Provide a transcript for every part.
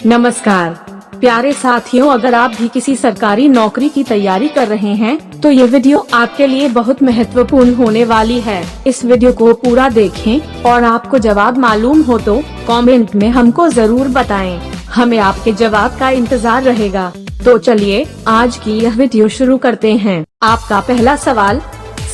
नमस्कार प्यारे साथियों, अगर आप भी किसी सरकारी नौकरी की तैयारी कर रहे हैं तो ये वीडियो आपके लिए बहुत महत्वपूर्ण होने वाली है। इस वीडियो को पूरा देखें और आपको जवाब मालूम हो तो कमेंट में हमको जरूर बताएं। हमें आपके जवाब का इंतजार रहेगा। तो चलिए आज की यह वीडियो शुरू करते हैं। आपका पहला सवाल,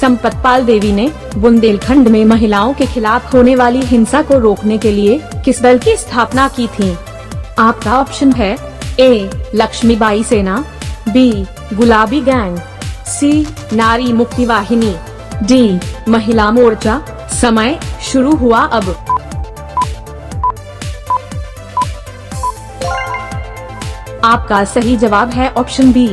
संपत पाल देवी ने बुंदेलखंड में महिलाओं के खिलाफ होने वाली हिंसा को रोकने के लिए किस दल की स्थापना की थी? आपका ऑप्शन है ए लक्ष्मीबाई सेना, बी गुलाबी गैंग, सी नारी मुक्ति वाहिनी, डी महिला मोर्चा। समय शुरू हुआ अब। आपका सही जवाब है ऑप्शन बी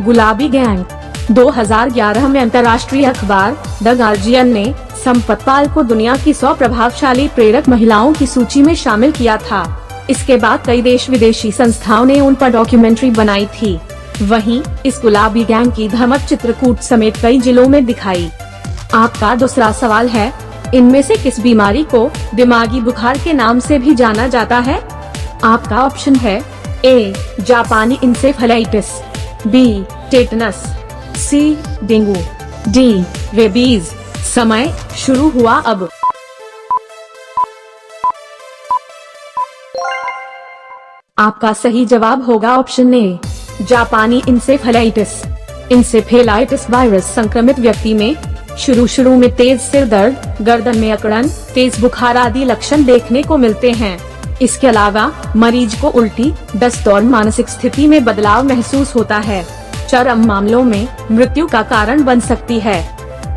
गुलाबी गैंग। 2011 में अंतर्राष्ट्रीय अखबार द गार्जियन ने संपत पाल को दुनिया की 100 प्रभावशाली प्रेरक महिलाओं की सूची में शामिल किया था। इसके बाद कई देश विदेशी संस्थाओं ने उन पर डॉक्यूमेंट्री बनाई थी। वहीं इस गुलाबी गैंग की धमक चित्रकूट समेत कई जिलों में दिखाई। आपका दूसरा सवाल है, इनमें से किस बीमारी को दिमागी बुखार के नाम से भी जाना जाता है? आपका ऑप्शन है ए जापानी इंसेफेलाइटिस, बी टेटनस, सी डेंगू, डी रेबीज। समय शुरू हुआ अब। आपका सही जवाब होगा ऑप्शन ए जापानी इंसेफेलाइटिस। इंसेफेलाइटिस वायरस संक्रमित व्यक्ति में शुरू में तेज सिर दर्द, गर्दन में अकड़न, तेज बुखार आदि लक्षण देखने को मिलते हैं। इसके अलावा मरीज को उल्टी, दस्त और मानसिक स्थिति में बदलाव महसूस होता है। चरम मामलों में मृत्यु का कारण बन सकती है।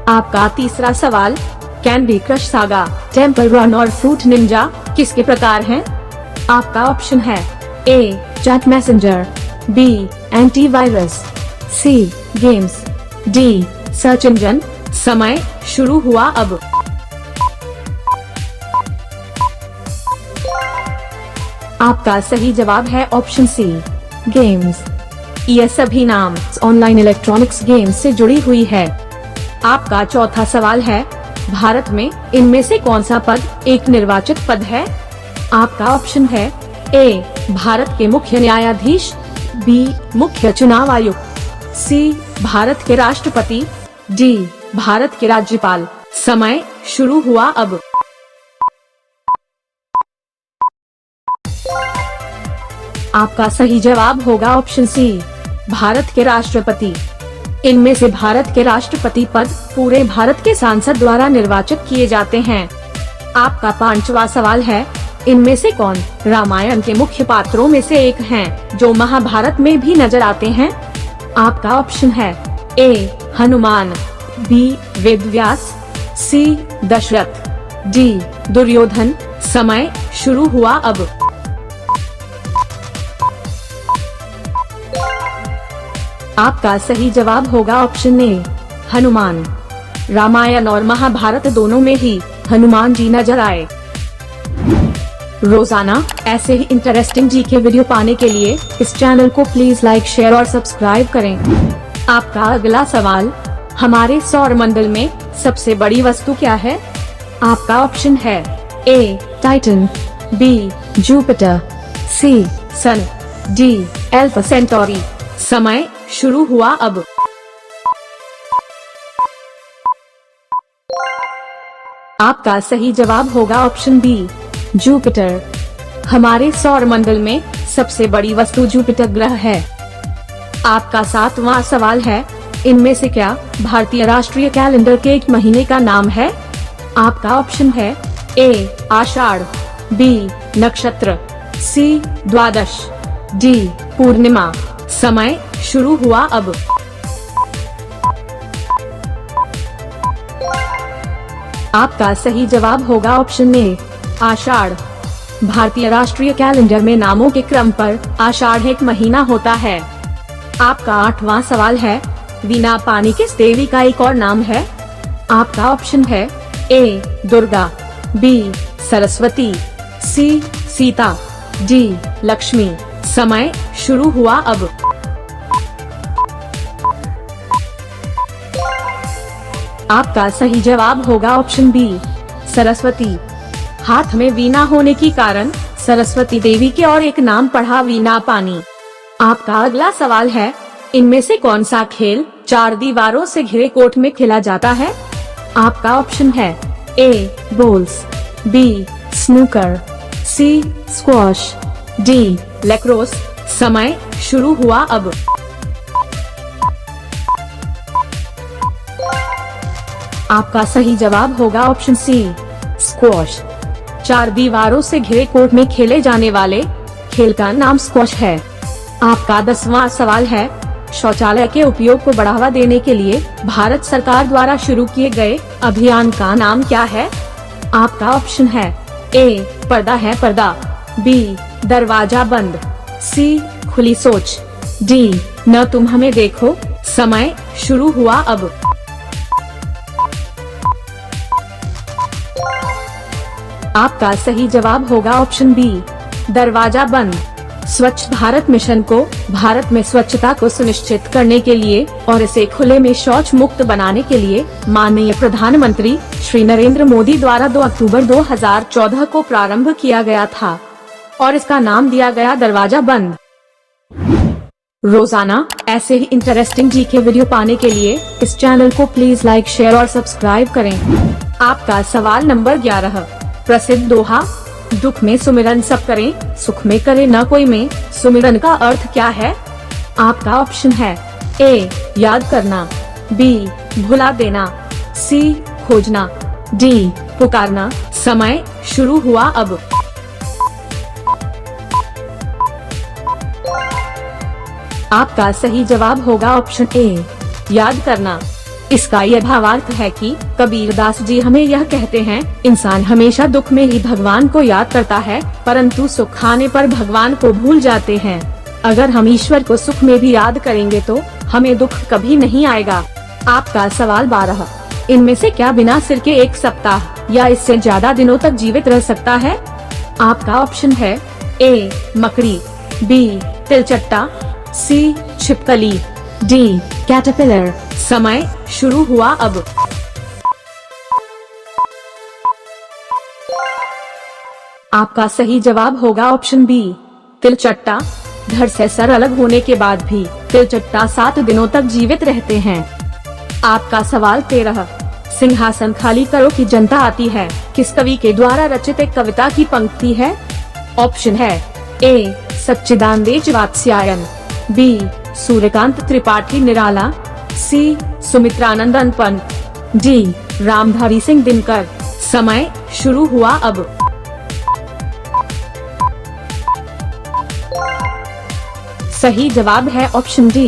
आपका तीसरा सवाल, candy crush saga, temple run और फ्रूट निंजा किसके प्रकार हैं? आपका ऑप्शन है a chat messenger, B antivirus, C games, D search engine. समय शुरू हुआ अब। आपका सही जवाब है ऑप्शन सी गेम्स। यह सभी नाम ऑनलाइन इलेक्ट्रॉनिक्स गेम्स से जुड़ी हुई है। आपका चौथा सवाल है, भारत में इनमें से कौन सा पद एक निर्वाचित पद है? आपका ऑप्शन है ए भारत के मुख्य न्यायाधीश, बी मुख्य चुनाव आयुक्त, सी भारत के राष्ट्रपति, डी भारत के राज्यपाल। समय शुरू हुआ अब। आपका सही जवाब होगा ऑप्शन सी भारत के राष्ट्रपति। इनमें से भारत के राष्ट्रपति पद पूरे भारत के सांसद द्वारा निर्वाचित किए जाते हैं। आपका पांचवा सवाल है, इनमें से कौन रामायण के मुख्य पात्रों में से एक हैं, जो महाभारत में भी नजर आते हैं? आपका ऑप्शन है ए हनुमान, बी वेदव्यास, सी दशरथ, डी दुर्योधन। समय शुरू हुआ अब। आपका सही जवाब होगा ऑप्शन ए हनुमान। रामायण और महाभारत दोनों में ही हनुमान जी नजर आए। रोजाना ऐसे ही इंटरेस्टिंग जीके वीडियो पाने के लिए इस चैनल को प्लीज लाइक, शेयर और सब्सक्राइब करें। आपका अगला सवाल, हमारे सौर मंडल में सबसे बड़ी वस्तु क्या है? आपका ऑप्शन है ए टाइटन, बी जुपिटर, सी सन, डी एल्फा सेंटोरी। समय शुरू हुआ अब। आपका सही जवाब होगा ऑप्शन बी जुपिटर। हमारे सौर मंडल में सबसे बड़ी वस्तु जुपिटर ग्रह है। आपका सातवां सवाल है, इनमें से क्या भारतीय राष्ट्रीय कैलेंडर के एक महीने का नाम है? आपका ऑप्शन है ए आषाढ़, बी नक्षत्र, सी द्वादश, डी पूर्णिमा। समय शुरू हुआ अब। आपका सही जवाब होगा ऑप्शन ए आषाढ़। भारतीय राष्ट्रीय कैलेंडर में नामों के क्रम पर आषाढ़ एक महीना होता है। आपका आठवां सवाल है, वीणा पानी किस देवी का एक और नाम है? आपका ऑप्शन है ए दुर्गा, बी सरस्वती, सी सीता, डी लक्ष्मी। समय शुरू हुआ अब। आपका सही जवाब होगा ऑप्शन बी सरस्वती। हाथ में वीणा होने के कारण सरस्वती देवी के और एक नाम पढ़ा वीणा पानी। आपका अगला सवाल है, इनमें से कौन सा खेल 4 दीवारों से घिरे कोर्ट में खेला जाता है? आपका ऑप्शन है ए बॉल्स, बी स्नूकर, सी स्क्वॉश, डी लैक्रोस। समय शुरू हुआ अब। आपका सही जवाब होगा ऑप्शन सी स्क्वॉश। 4 दीवारों से घिरे कोर्ट में खेले जाने वाले खेल का नाम स्क्वॉश है। आपका 10वां सवाल है, शौचालय के उपयोग को बढ़ावा देने के लिए भारत सरकार द्वारा शुरू किए गए अभियान का नाम क्या है? आपका ऑप्शन है ए पर्दा है पर्दा, बी दरवाजा बंद, सी खुली सोच, डी न तुम हमें देखो। समय शुरू हुआ अब। आपका सही जवाब होगा ऑप्शन बी दरवाजा बंद। स्वच्छ भारत मिशन को भारत में स्वच्छता को सुनिश्चित करने के लिए और इसे खुले में शौच मुक्त बनाने के लिए माननीय प्रधानमंत्री श्री नरेंद्र मोदी द्वारा 2 अक्टूबर 2014 को प्रारंभ किया गया था और इसका नाम दिया गया दरवाजा बंद। रोजाना ऐसे ही इंटरेस्टिंग जीके वीडियो पाने के लिए इस चैनल को प्लीज लाइक, शेयर और सब्सक्राइब करें। आपका सवाल नंबर 11, प्रसिद्ध दोहा दुख में सुमिरन सब करें, सुख में करे न कोई में, सुमिरन का अर्थ क्या है? आपका ऑप्शन है ए याद करना, बी भुला देना, सी खोजना, डी पुकारना। समय शुरू हुआ अब। आपका सही जवाब होगा ऑप्शन ए याद करना। इसका यह भावार्थ है कि कबीरदास जी हमें यह कहते हैं, इंसान हमेशा दुख में ही भगवान को याद करता है, परंतु सुख आने पर भगवान को भूल जाते हैं। अगर हम ईश्वर को सुख में भी याद करेंगे तो हमें दुख कभी नहीं आएगा। आपका सवाल 12, इनमें से क्या बिना सिर के 1 सप्ताह या इससे ज्यादा दिनों तक जीवित रह सकता है? आपका ऑप्शन है ए मकड़ी, बी तिलचट्टा, सी छिपकली, डी कैटरपिलर। समय शुरू हुआ अब। आपका सही जवाब होगा ऑप्शन बी तिलचट्टा। धड़ से सर अलग होने के बाद भी तिलचट्टा 7 दिनों तक जीवित रहते हैं। आपका सवाल 13, सिंहासन खाली करो की जनता आती है किस कवि के द्वारा रचित एक कविता की पंक्ति है? ऑप्शन है ए सच्चिदानंद वात्स्यायन, बी सूर्यकांत त्रिपाठी निराला, सी सुमित्रानंदन पंत, डी रामधारी सिंह दिनकर। समय शुरू हुआ अब। सही जवाब है ऑप्शन डी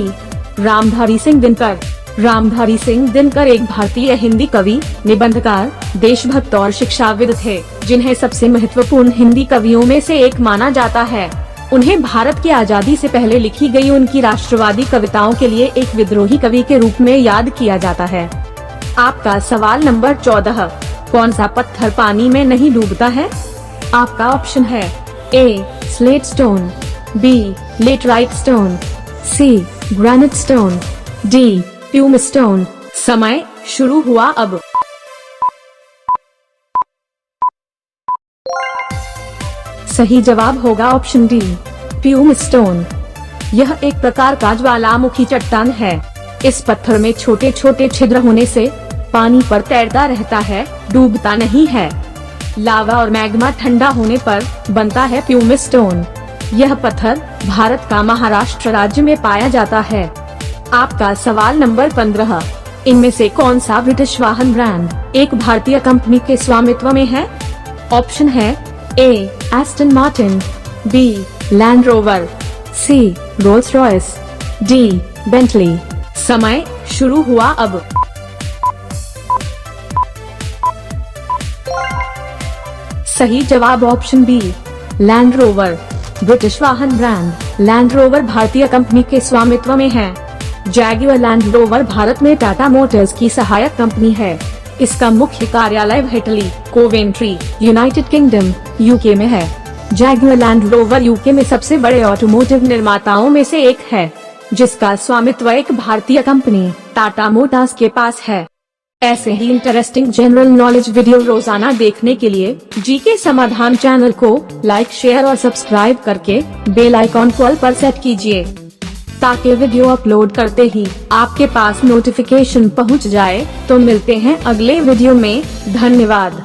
रामधारी सिंह दिनकर। रामधारी सिंह दिनकर एक भारतीय हिंदी कवि, निबंधकार, देशभक्त और शिक्षाविद थे, जिन्हें सबसे महत्वपूर्ण हिंदी कवियों में से एक माना जाता है। उन्हें भारत की आजादी से पहले लिखी गई उनकी राष्ट्रवादी कविताओं के लिए एक विद्रोही कवि के रूप में याद किया जाता है। आपका सवाल नंबर 14, कौन सा पत्थर पानी में नहीं डूबता है? आपका ऑप्शन है A slate stone, B laterite stone, C granite stone, D pumice stone. समय शुरू हुआ अब। सही जवाब होगा ऑप्शन डी प्यूम स्टोन। यह एक प्रकार का ज्वालामुखी चट्टान है। इस पत्थर में छोटे छोटे छिद्र होने से पानी पर तैरता रहता है, डूबता नहीं है। लावा और मैग्मा ठंडा होने पर बनता है प्यूम स्टोन। यह पत्थर भारत का महाराष्ट्र राज्य में पाया जाता है। आपका सवाल नंबर 15, इनमें से कौन सा ब्रिटिश वाहन ब्रांड एक भारतीय कंपनी के स्वामित्व में है? ऑप्शन है A Aston Martin, B Land Rover, C Rolls Royce, D Bentley. समय शुरू हुआ अब। सही जवाब option B Land Rover. British वाहन ब्रांड लैंड रोवर भारतीय कंपनी के स्वामित्व में है। जैगुआर लैंड रोवर भारत में टाटा मोटर्स की सहायक कंपनी है। इसका मुख्य कार्यालय व्हेटली, कोवेंट्री, यूनाइटेड किंगडम, यूके में है। जैगुआर लैंड रोवर यूके में सबसे बड़े ऑटोमोटिव निर्माताओं में से एक है, जिसका स्वामित्व एक भारतीय कंपनी टाटा मोटर्स के पास है। ऐसे ही इंटरेस्टिंग जनरल नॉलेज वीडियो रोजाना देखने के लिए जीके समाधान चैनल को लाइक, शेयर और सब्सक्राइब करके बेल आइकॉन को ऑल पर सेट कीजिए, ताकि वीडियो अपलोड करते ही आपके पास नोटिफिकेशन पहुंच जाए। तो मिलते हैं अगले वीडियो में। धन्यवाद।